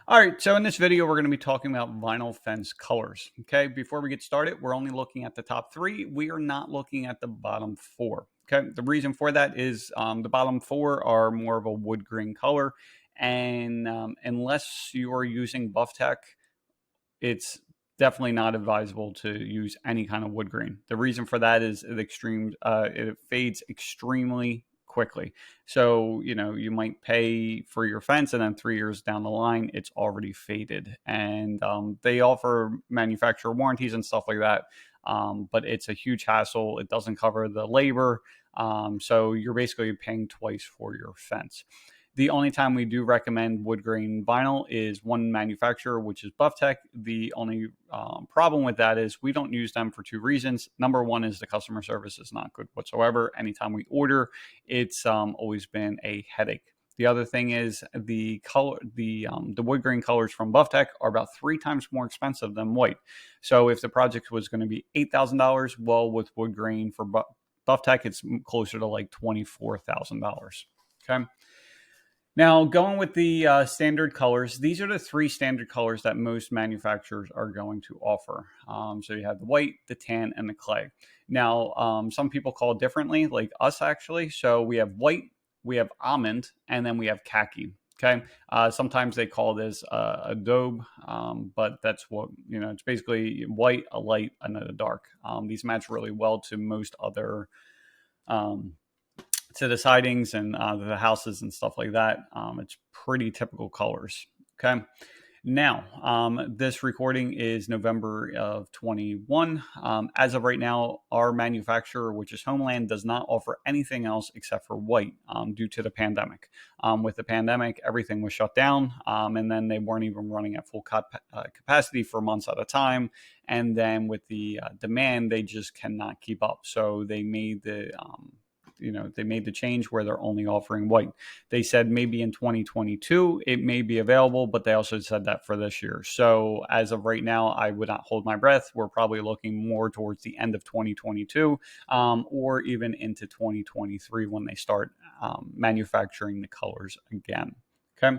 All right, so in this video, we're going to be talking about vinyl fence colors. Okay, before we get started, we're only looking at the top three. We are not looking at the bottom four. Okay, the reason for that is the bottom four are more of a wood grain color, and unless you are using buff tech, it's definitely not advisable to use any kind of wood grain. The reason for that is it fades extremely quickly. So, you might pay for your fence and then 3 years down the line, it's already faded. And they offer manufacturer warranties and stuff like that. But it's a huge hassle. It doesn't cover the labor. So you're basically paying twice for your fence. The only time we do recommend wood grain vinyl is one manufacturer, which is BuffTech. The only problem with that is we don't use them for two reasons. Number one is the customer service is not good whatsoever. Anytime we order, it's always been a headache. The other thing is the wood grain colors from BuffTech are about 3 times more expensive than white. So if the project was going to be $8,000, well, with wood grain for BuffTech, it's closer to like $24,000. Okay. Now, going with the standard colors, these are the 3 standard colors that most manufacturers are going to offer. So you have the white, the tan, and the clay. Now, some people call it differently, like us actually. So we have white, we have almond, and then we have khaki. Okay. Sometimes they call this adobe, but that's what, it's basically white, a light, and a dark. These match really well to most other to the sidings and the houses and stuff like that. It's pretty typical colors. Okay. Now, this recording is November of 21. As of right now, our manufacturer, which is Homeland, does not offer anything else except for white due to the pandemic. With the pandemic, everything was shut down, and then they weren't even running at full capacity for months at a time. And then with the demand, they just cannot keep up. So they made the change where they're only offering white. They said maybe in 2022 it may be available, but they also said that for this year. So as of right now, I would not hold my breath. We're probably looking more towards the end of 2022 or even into 2023 when they start manufacturing the colors again. Okay.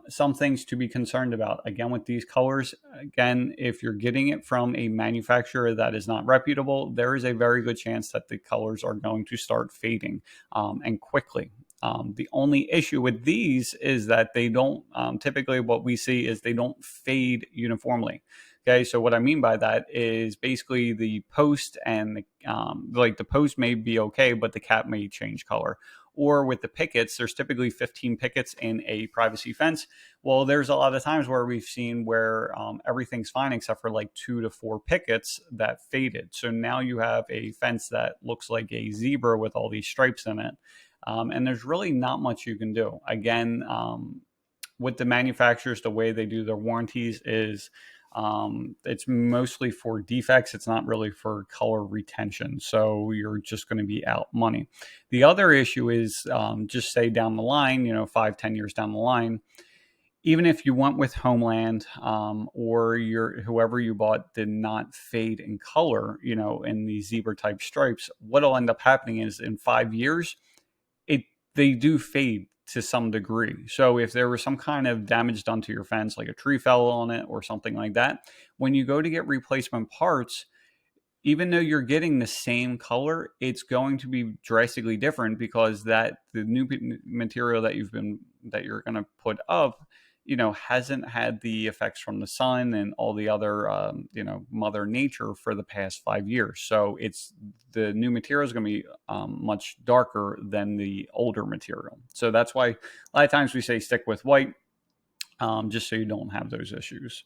Some things to be concerned about again with these colors. Again, if you're getting it from a manufacturer that is not reputable, there is a very good chance that the colors are going to start fading and quickly. The only issue with these is that they don't typically what we see is they don't fade uniformly. Okay, so what I mean by that is basically the post and the post may be okay, but the cap may change color. Or with the pickets, there's typically 15 pickets in a privacy fence. Well, there's a lot of times where we've seen where everything's fine except for like 2 to 4 pickets that faded. So now you have a fence that looks like a zebra with all these stripes in it. And there's really not much you can do. Again, with the manufacturers, the way they do their warranties is it's mostly for defects. It's not really for color retention. So you're just going to be out money. The other issue is just say down the line, 5-10 years down the line, even if you went with Homeland or whoever you bought did not fade in color, in these zebra type stripes, what'll end up happening is in 5 years, they do fade to some degree. So if there was some kind of damage done to your fence, like a tree fell on it or something like that, when you go to get replacement parts, even though you're getting the same color, it's going to be drastically different because the new material that you're going to put up, hasn't had the effects from the sun and all the other, Mother Nature for the past 5 years. So the new material is going to be much darker than the older material. So that's why a lot of times we say stick with white, just so you don't have those issues.